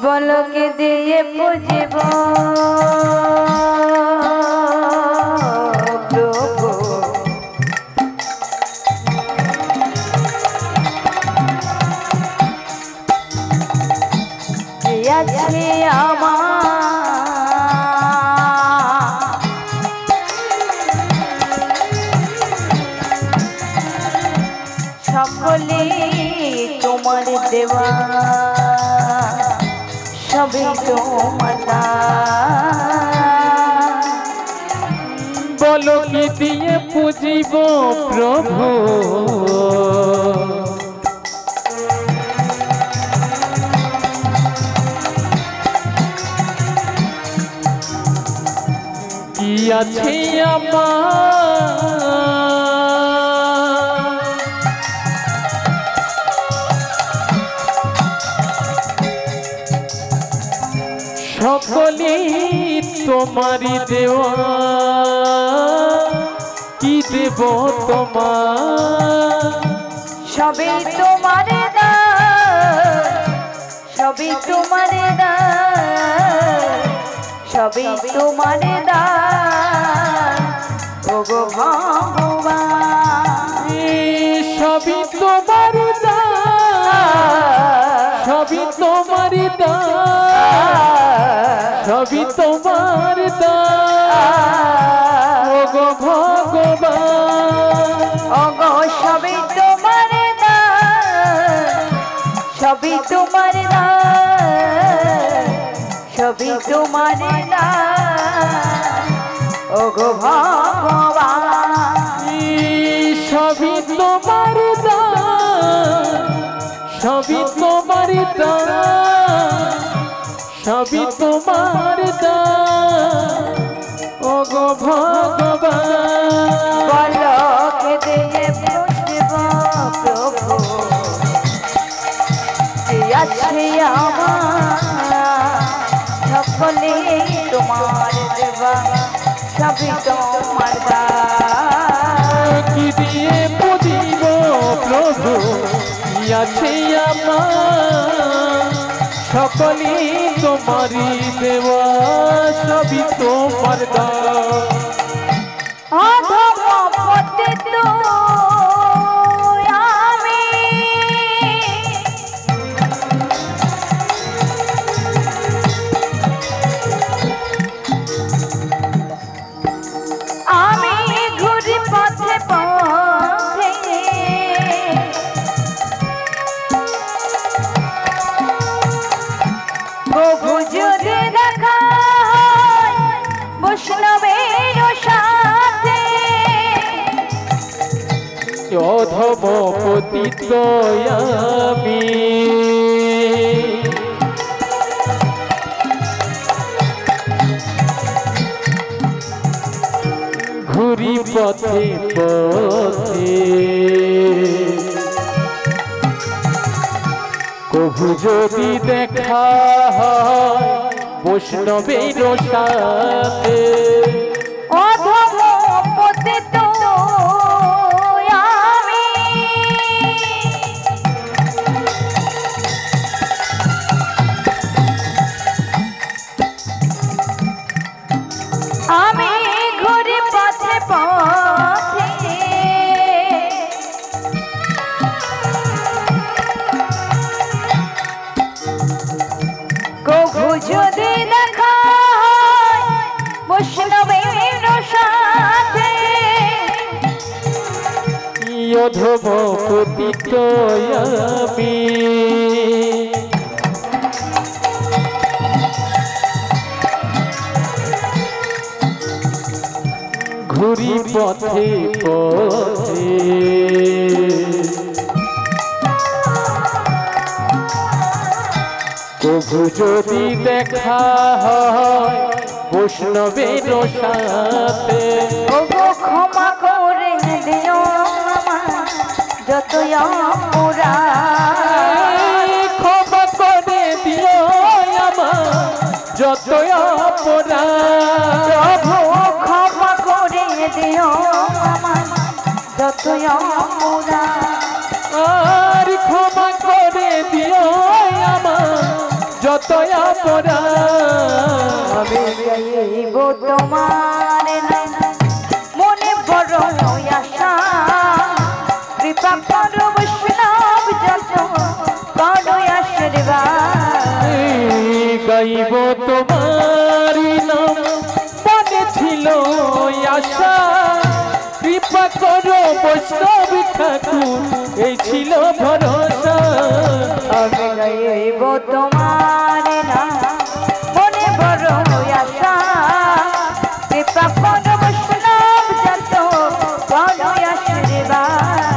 বলকে দিয়ে পুজিব প্রভু আছে আমার সকলে তোমার দেওয়া সবই তোমার বলো কি দিয়ে পুজিব প্রভু কি আছে আমার সকলে তোমারি দেওয়া কি দেব তোমার সবই তোমার দান সবই তোমার দান সবই তোমার দান ওগো ভগবান সবই তোমার দান সবই তোমার দান সবই তোমার দান ওগো ভগবান ওগো সবই তোমার দান সবই তোমার দান সবই তোমার দান ওগো ভগবান সবই তোমার দান সবই তোমার দান সবই তোমার দান ওগো ভগবান বলকে দিয়ে পুজিব প্রভু আছে আমার সকলে তোমার দেওয়া সবই তোমার দান কি দিয়ে পুজিব প্রভু কি আছে আমার সকলে তোমারি দেওয়া সবই তোমার দান অধম পতিত আমি আমি ঘুরি পথে পথে প্রভু যদি দেখা হয় বৈষ্ণবের সাথে অধম পতিত আমি ঘুরি পথে পথে কভু যদি দেখা হয় বৈষ্ণবের সাথে অধম পতিত আমি আমি ঘুরি পথে পথে কভু যদি দেখা হয় বৈষ্ণবের সাথে অধম পতিত আমি ঘুরি পথে পথে কভু যদি দেখা হয় বৈষ্ণবের সাথে ওগো ক্ষমা করে দিও আমার যতই অপরাধ ক্ষমা করে দিও আমার যতই অপরাধ প্রভু ক্ষমা করে দিও আমার যতই অপরাধ আর ক্ষমা করে দিও আমার যতই আপরা আমি গাইব তোমার নাম মনে বড় আশা কৃপা করো বৈষ্ণব যত করো আশীর্বাদ গাইব তোমারি নাম মনে ছিল আশা কৃপা করো বৈষ্ণব ঠাকুর এই ছিল ভরসা আমি গাইব তোমার নাম মনে বড় আশা কৃপা করো বৈষ্ণব যত করো আশীর্বাদ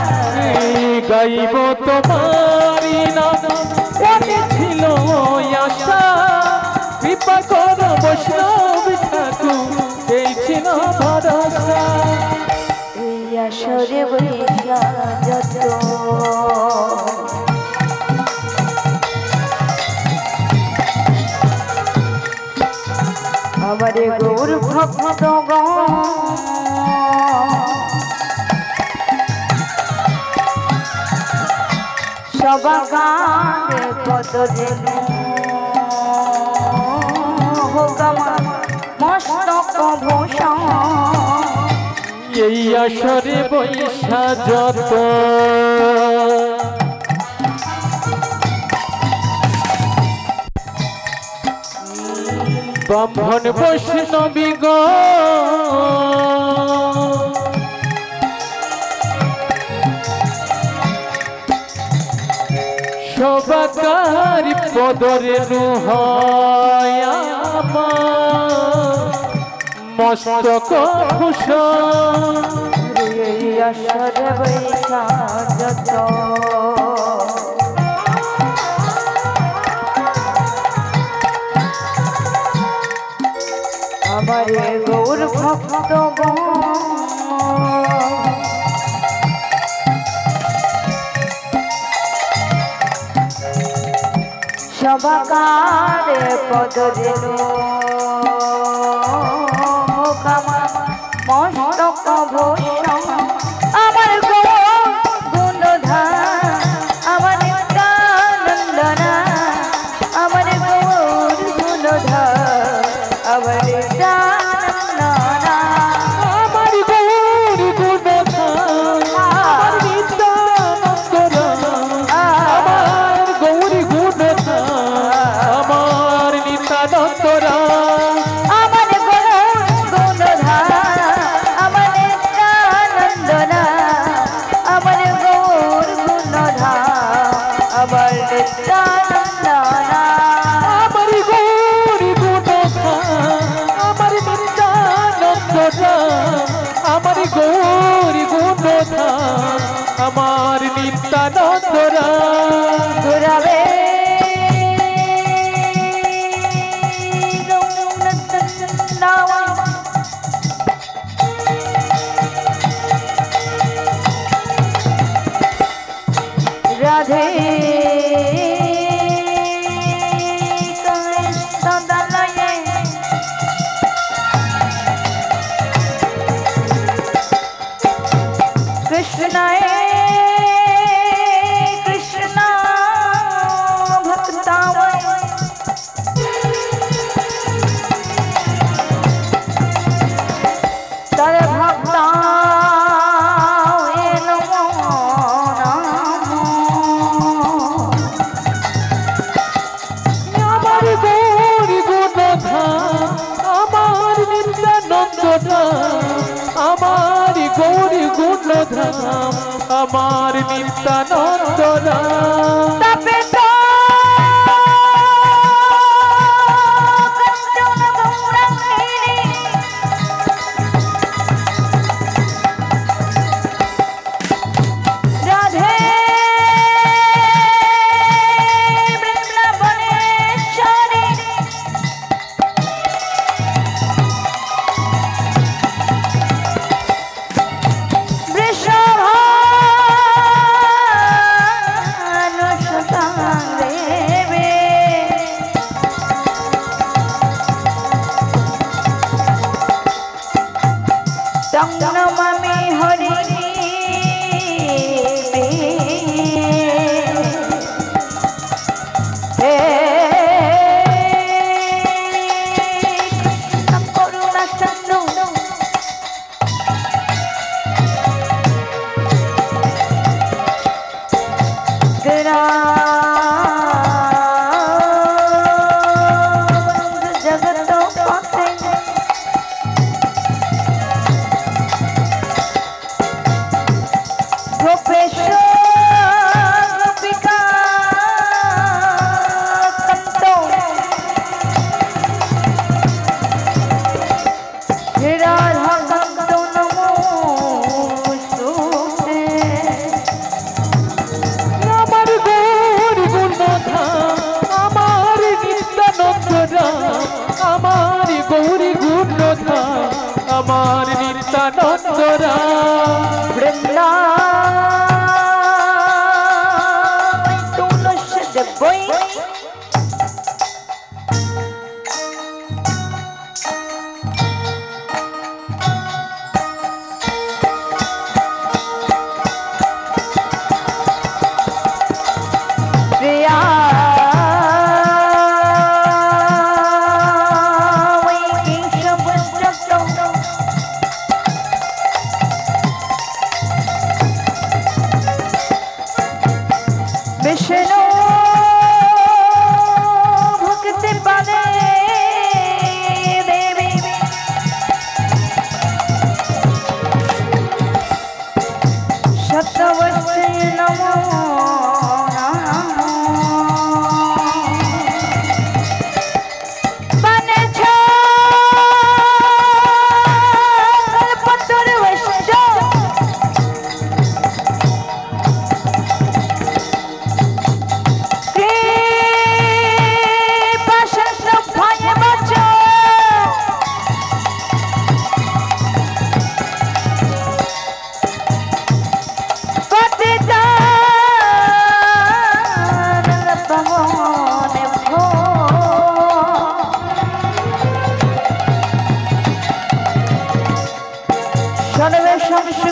গাইব তোমারি নাম মনে ছিল আশা কৃপা করো বৈষ্ণব ঠাকুর এই ছিল ভরসা এই আসরে বৈশা যত আমারে গৌর ভক্ত সবা গানে পদ যেন হোক আমার মস্তক ভূষণ এই আসরে বৈশা যত ব্রাহ্মণ বৈষ্ণবী গো সবাকার পদরে মস্তক ভূষণ এই আসরে বৈশা যত আমারে গৌর ভক্ত সবাকারে পদ যেন হোক আমার মস্তক ভূষণ আমার গুণধার আমার নিত্যানন্দনা আমার গৌর গুণধার আমার নিত্যানন্দনা আমার গৌর গুণধাম আমার নিত্যানন্দনা আমার গৌর গুণধাম আমার নিত্যানন্দনা আমার গুণধার আমার নিত্যানন্দনা আমার গৌর গুণধার আমার নিত্যানন্দনা আমার গৌর গুণধাম আমার নিত্যানন্দনা আমার গৌর গুণধাম আমার নিত্যানন্দনা ঘুরাবে রাধে সদালয়ে কৃষ্ণায় কৃষ্ণ ভক্তায় তর ভক্তায় নমো নমো আমার গৌর গুণধাম আমার নিত্যানন্দনা আমার গৌর গুণধাম আমার নিত্যানন্দনা তবে তো কঞ্চন গৌরাঙ্গিনী রাধে বৃন্দাবনেশ্বরী বৃষভানুসুতাঙ্গেবে তং নমামি হরি হে আমার নিত্যানন্দরা বৃন্দাবন তুলসী দেবই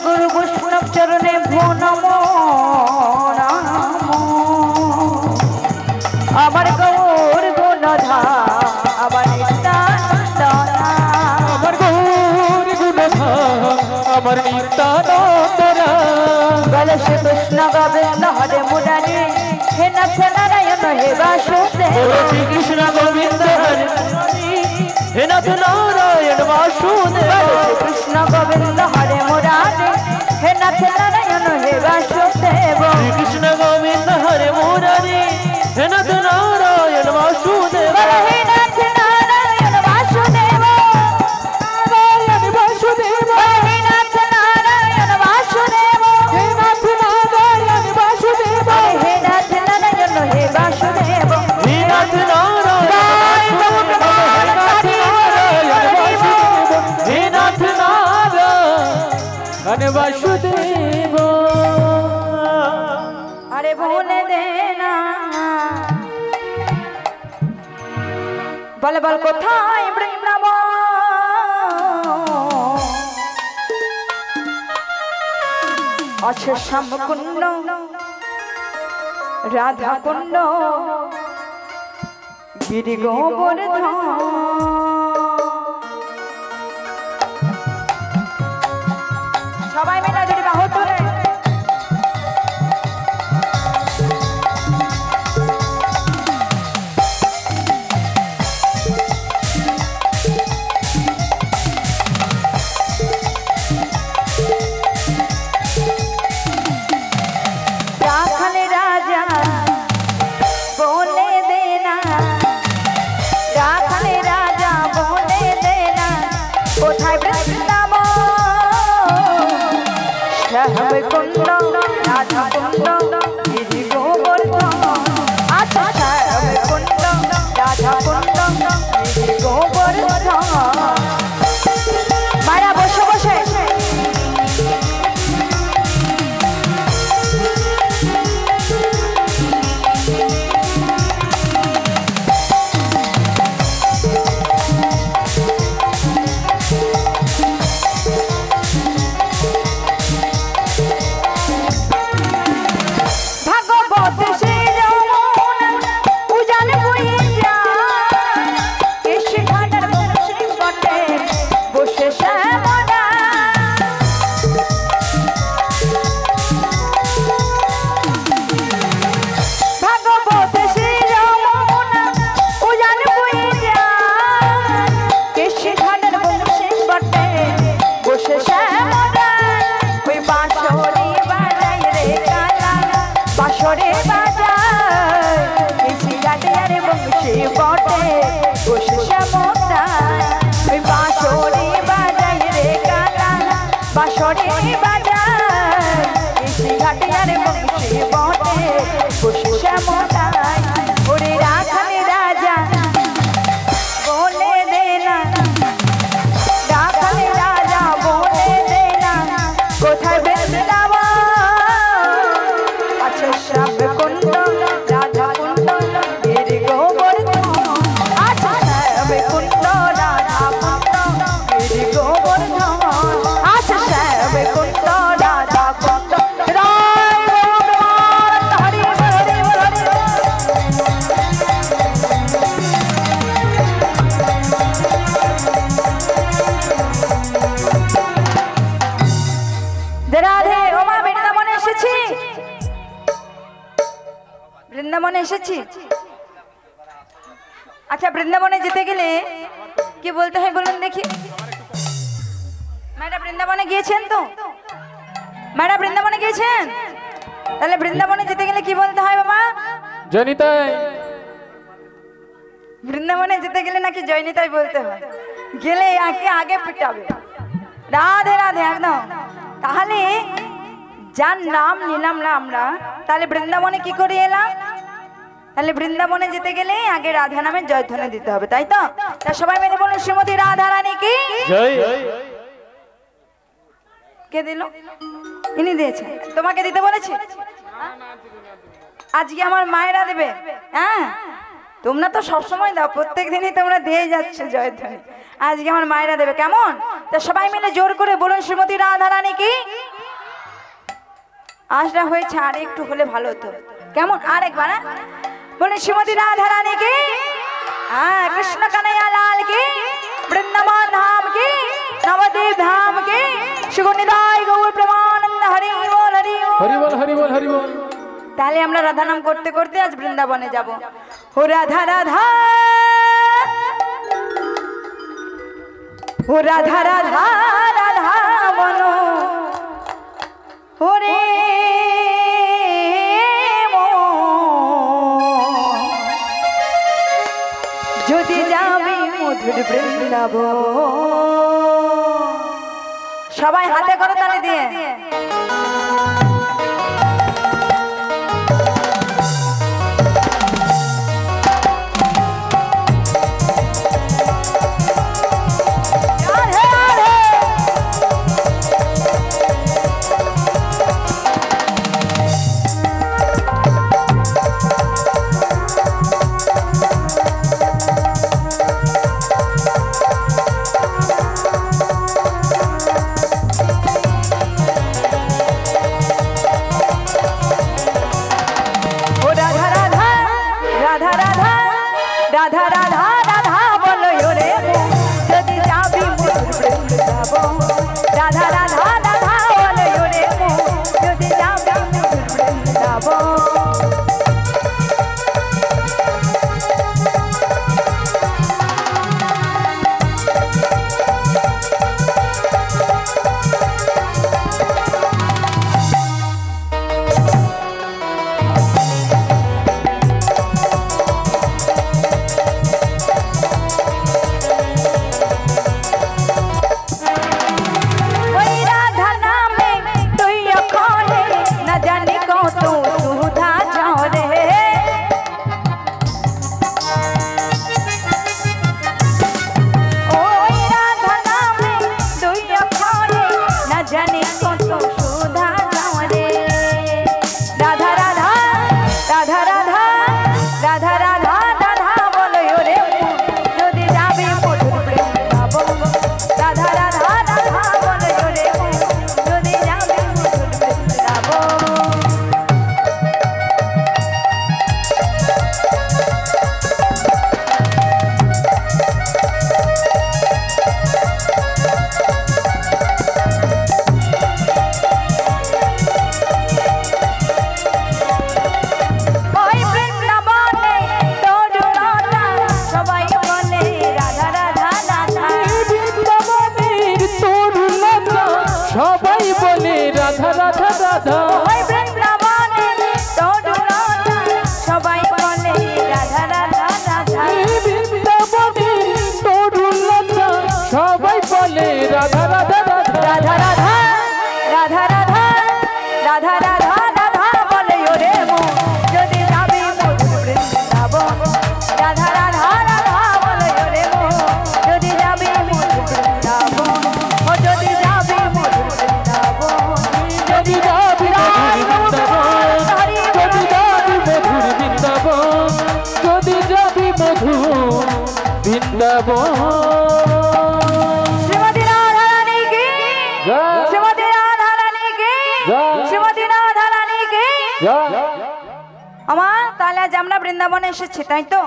গুরু বৈষ্ণব চরণে ভো নমো আমার গৌর গুণধা আমার আমার গৌর গুণধা আমার নিত্যানন্দরা বল শ্রী কৃষ্ণ গোবিন্দ হরে মুরারি হে নাথ নারায়ণ হে বাসুদেব শ্রী কৃষ্ণ গোবিন্দ হরে হে নাথ নারায়ণ বাসুদেব কৃষ্ণ গোবিন্দ হরে মুরারি হে নাথ নারায়ণ হে বাসুদেব কৃষ্ণ গোবিন্দ হরে মুরারি হে নাথ নারায়ণ বাসুদেব হে নাথ নারায়ণ বাসুদেব নারায়ণ বাসুদেব হে নাথ নারায়ণ বাসুদেব হে নাথ নারায়ণ বাসুদেব হে নাথ নারায়ণ হে বাসুদেব হে নাথ নারায়ণ হে নাথ নারায়ণ বাসুদেব আরে ভুলে দে না বল বল কোথায় বৃন্দাবন আছে শ্যামকুণ্ড রাধা কুণ্ড গিরি গোবর্ধন সবাই মিলে যদি বাহু তোলে রাখালে রাজা বলে দেনা রাখালে রাজা বলে দেনা কোথায় বৃন্দাবন শ্যামকুণ্ড রাধা কুণ্ড গিরি গোবর্ধন আচ্ছা শ্যামকুণ্ড রাধা কুণ্ড গিরি গোবর্ধন মারা বসে বসে বাঁশরি বাজায় কৃষি ঘাটিয়ার বংশী বটে বসে শ্যামতায় ওরে রাখালে রাজা বলে দে না রাখালে রাজা এসেছি। আচ্ছা, বৃন্দাবনে যেতে গেলে কি বলতে হয় বলুন দেখি। ম্যাডাম বৃন্দাবনে গিয়েছেন তো? ম্যাডাম বৃন্দাবনে গিয়েছেন? তাহলে বৃন্দাবনে যেতে গেলে কি বলতে হয় বাবা? জয়নিতাই। বৃন্দাবনে যেতে গেলে নাকি জয়নিতাই বলতে হয়, গেলে আগে আগে পিটাবে। রাধে রাধে একদম। তাহলে যার নাম নিলাম না আমরা, তাহলে বৃন্দাবনে কি করে এলাম? তাহলে বৃন্দাবনে যেতে গেলে আগে রাধা নামে জয়ধ্বনি দিতে হবে, তাই তো? তা সবাই মিলে বলুন শ্রীমতী রাধা রানী কি জয়। কে দিল? ইনি দিয়েছে। তোমাকে দিতে বলেছি? আজকে আমার মায়েরা দেবে। হ্যাঁ, তোমরা তো সবসময় দাও, প্রত্যেক দিনই তোমরা দিয়ে যাচ্ছ জয়ধ্বনি, আজকে আমার মায়েরা দেবে। কেমন? তা সবাই মিলে জোর করে বলুন শ্রীমতী রাধা রানী কি। আজটা হয়েছে, আর একটু হলে ভালো হতো। কেমন? আর একবার বলুন শ্রীমতী রাধা রানী কি। হ্যাঁ, কৃষ্ণ কানাইয়া লাল কি, বৃন্দাবন ধাম কি, নবদ্বীপ ধাম কি, সুগনিদায় গৌর প্রেমানন্দ হরি বল হরি বল হরি বল হরি বল হরি বল। তাহলে আমরা রাধা নাম করতে করতে আজ বৃন্দাবনে যাব। ও রাধা রাধা, ও রাধা রাধা রাধা বলো ওরে যদি যাবি মধুর বৃন্দাবন। সবাই হাতে করো তালে দিয়ে। রাধা রাধা রাধা বলো ওরে যদি যাবি মধুর বৃন্দাবন। রাধা রাধা রাধা বলো ওরে যদি যাবি মধুর বৃন্দাবন। श्रीमती राधा रानी की, श्रीमती राधा रानी की, श्रीमती राधा रानी की। আমার তাহলে আজ আমরা বৃন্দাবনে এসেছি, তাই তো?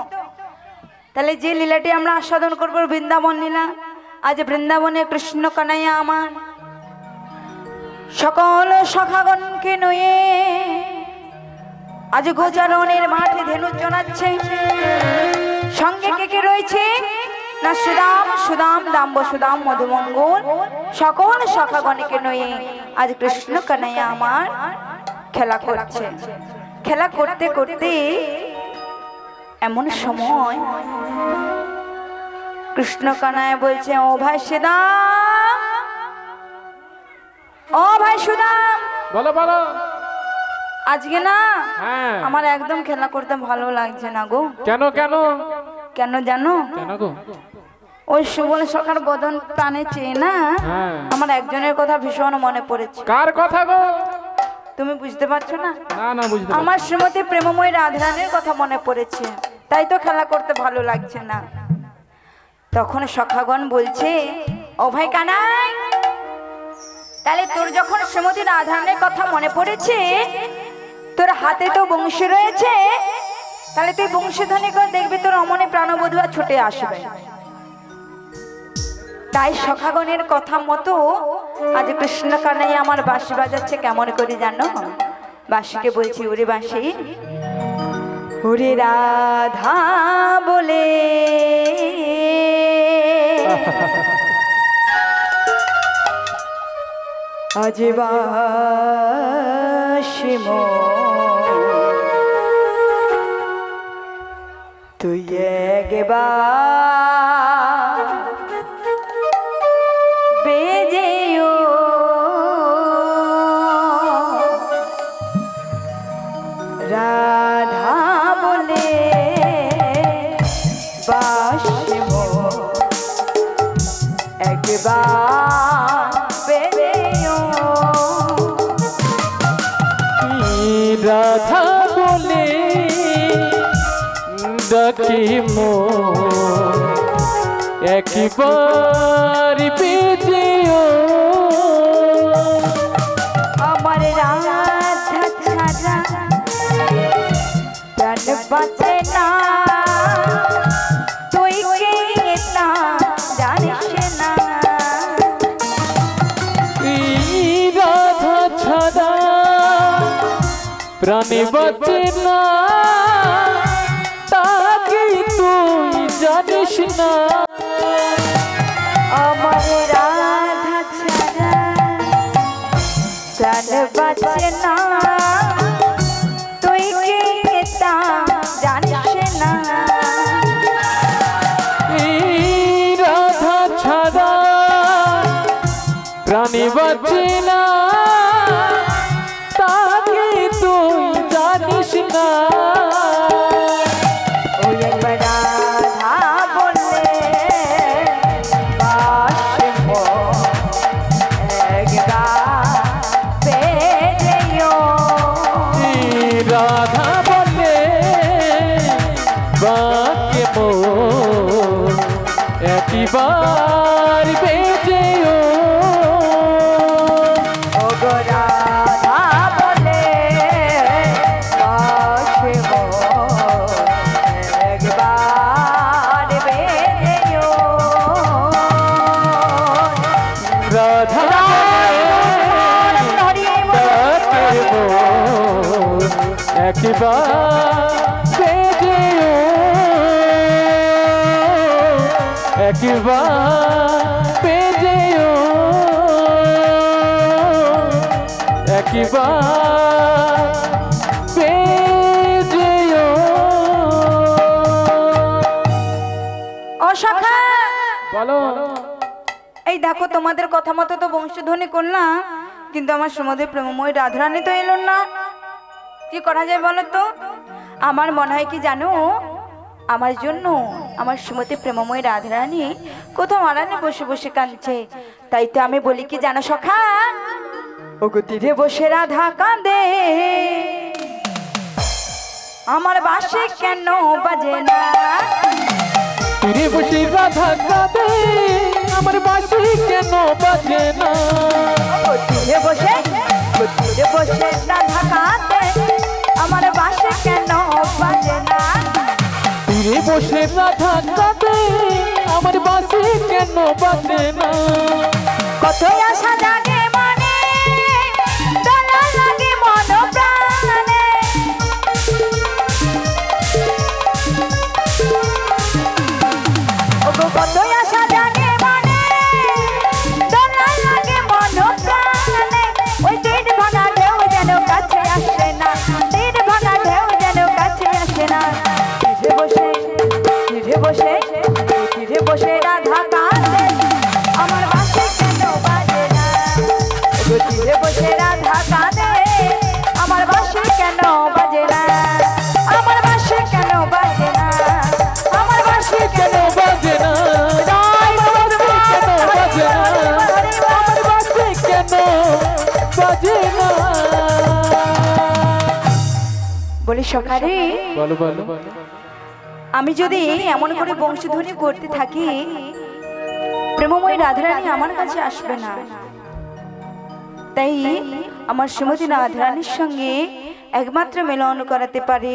তাহলে যে লীলাটি আমরা আস্বাদন করবো বৃন্দাবন লীলা। আজ বৃন্দাবনে কৃষ্ণ কানাইয়া আমার সকল সখাগণকে নয়ে আজ গোচারণের মাঠে ধেনু চড়াচ্ছে। সঙ্গে কে কে রয়েছে না সুদাম সুদাম দাম্ব সুদাম মধুমঙ্গল সকল সখাগণকে নিয়ে আজ কৃষ্ণ কানাইয়া আমার খেলা করছে। খেলা করতে করতে এমন সময় কৃষ্ণ কানাইয়া বলছে, ও ভাই সুদাম, ও ভাই সুদাম, বলো বলো। আজকে না হ্যাঁ আমার একদম খেলা করতে ভালো লাগছে না গো। কেন কেন কেন জানো? কেন গো? ওই সুবল সখার বদন প্রাণে চেয়ে না হ্যাঁ আমার একজনের কথা ভীষণ মনে পড়েছে। কার কথা গো? তুমি বুঝতে পারছো না? না না বুঝতে পারছি। আমার শ্রীমতী প্রেমময় রাধারানীর কথা মনে পড়েছে, তাই তো খেলা করতে ভালো লাগছে না। তখন সখাগণ বলছে, ও ভাই কানাই, তাহলে তোর যখন শ্রীমতী রাধারানীর কথা মনে পড়েছে, তোর হাতে তো বংশী রয়েছে, তাহলে তুই বংশীধ্বনি করে দেখবি তোর অমনে প্রাণবধূয়া ছুটে আসবে। তাই সখাগণের কথা মতো আজ কৃষ্ণ কানাই আমার বাঁশি বাজাচ্ছে। কেমন করে জানো? বাঁশিকে বলছি, ওরে বাঁশি, ওরে রাধা বলে আজ বাঁশি তুই একবার বেজেও রাধা বলে বাঁশি একবার বেজেও। রাধা বলে ডাকি মোর একবার বেজেও। আমার রাধা ছাড়া প্রাণ বাঁচে না, তুই কে তা জানিস না। রাধা ছাড়া প্রাণে বাঁচে না, তাকে তুই জানিস না। আমার রাধা ছাড়া প্রাণ বাঁচে না, তুই কে তা জানিস না। রাধা ছাড়া প্রাণে বাঁচে না, তাকে তুই জানিস না। ওই একবার রাধা বললে বাঁশি একবার বেজেও। রাধা বলে বাঁকে মোর একবার বেজেও। ও গো রাধা বলে বাঁশি একবার বেজেও। রাধা একবার বেজেও, একবার বেজেও, একবার বেজেও। ও সখা, বলো। এই দেখো তোমাদের কথা মতো তো বংশধ্বনি করলাম, কিন্তু আমার সমুদ্রে প্রেমময় রাধারানী তো এলো না। কি করা যায় বলো তো? আমার মনে হয় কি জানো, আমার জন্য আমার সুমতি প্রেমময় রাধারানী কোথাও আড়ালে বসে বসে কাঁদছে। তাই তো আমি বলি কি জানো সখা, ও তীরে বসে রাধা কাঁদে, আমার বাঁশি কেন বাজে না। তীরে বসে রাধা কাঁদে, আমার বাঁশি কেন বাজে না। তীরে বসে রাধা কাঁদে, আমার বাঁশি কেন বাজে না। তীরে বসে রাধা কাঁদে, আমার বাঁশি কেন বাজে না। কত আশা জাগে মনে, দোলা লাগে মন প্রাণে, গো কতই আশা জাগে মনে দোলা লাগে মন প্রাণে ওই তীর ভাঙা ঢেউ যেন কাছে আসে না তীর ভাঙা ঢেউ যেন কাছে আসে না তীরে বসে রাধা কাঁদে আমার বাঁশি কেন বাজে না গো তীরে বসে রাধা কাঁদে আমার বাঁশি কেন বাজে না আমার বাঁশি কেন বাজে না আমার বাঁশি কেন বাজে না বলি সকারে বলো বলো আমি যদি এমন করে বংশধ্বনি করতে থাকি প্রেমময় রাধারানী আমার কাছে আসবে না তাই আমার শ্রীমতী রাধারানীর সঙ্গে একমাত্র মিলন করাতে পারে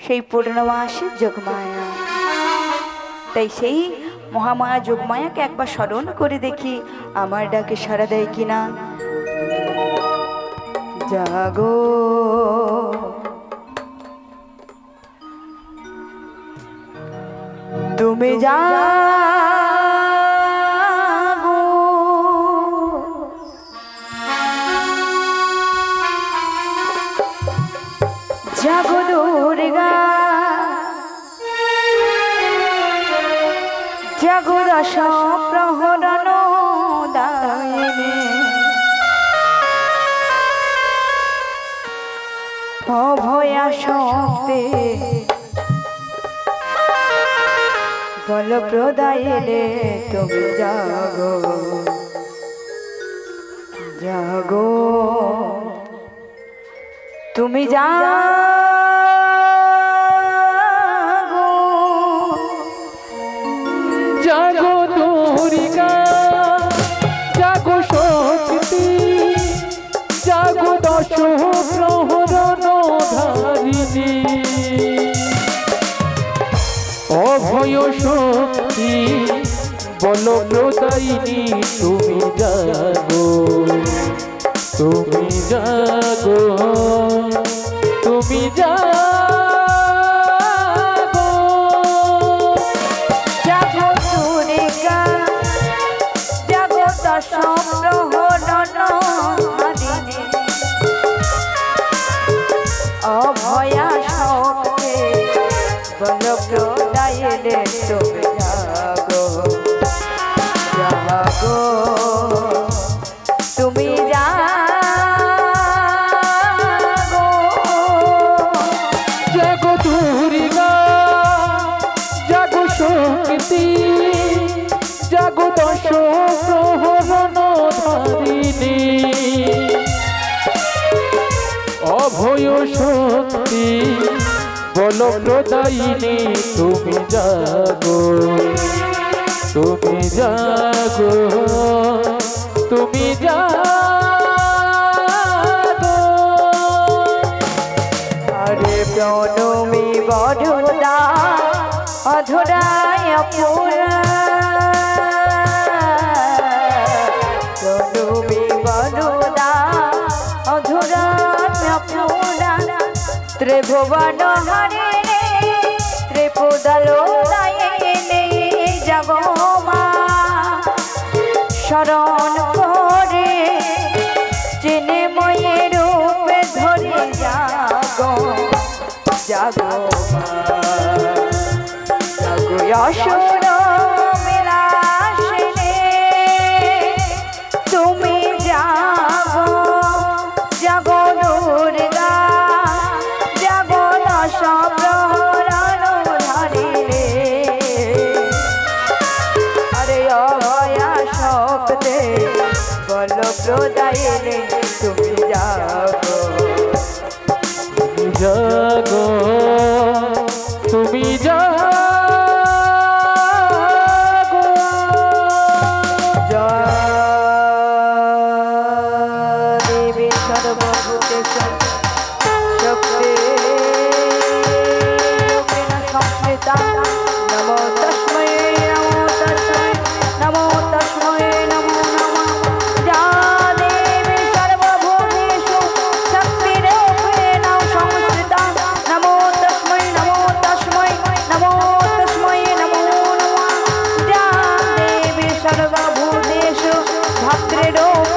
সেই পূর্ণমাসী যোগমায়া তাই সেই মহামায়া যোগমায়াকে একবার স্মরণ করে দেখি আমার ডাকে সাড়া দেয় কিনা জাগো তুমি জাগো জাগো দুর্গা জাগো দশ প্রহরণ দায়িনী অভয়া শক্তি বল প্রদায়নে তুমি জাগো জাগো তুমি জাগো জাগো দুর্গা জাগো শক্তি জাগো দশ প্রহরণ ধারিণী অভয় শক্তি বল প্রদায়িনী তুমি জাগো তুমি জাগো তুমি জাগো জাগো দুর্গা জাগো দশ প্রহরণ ধারিণী অভয়া শক্তি বল প্রদায়িনী তুমি জাগো জাগো তুমি জাগো জাগো দুর্গা জাগো শক্তি জাগো দশ প্রহরণ ধারিণী অভয় শক্তি বল প্রদায়িনী তুমি জাগো তুমি জাগো তুমি জাগো আরে প্রণমী বড়দা অধরায় পুরা প্রণমী বড়দা অধরায় পুরা ত্রিভুবন হরে ত্রিপুদলো দায়িনী জাগো মা শরণ করে চিন্ময় রূপে ধরে জাগো জাগো মা জাগো অসুর বিলাসিনী তুমি জাগো জাগো দুর্গা জাগো দশ প্রহরণ ধারিণী আরে অভয়া শক্তি বল প্রদায়িনী তুমি জাগো তুমি জাগো তুমি জাগো দেবী সর্বভূতেষু শক্তি সংস্কৃতা নমো তস্मै নমো তস্मै নমো নমঃ যা দেবী সর্বভূতেষু শক্তিরূপেণ সংস্কৃতা নমো তস্मै ডোবে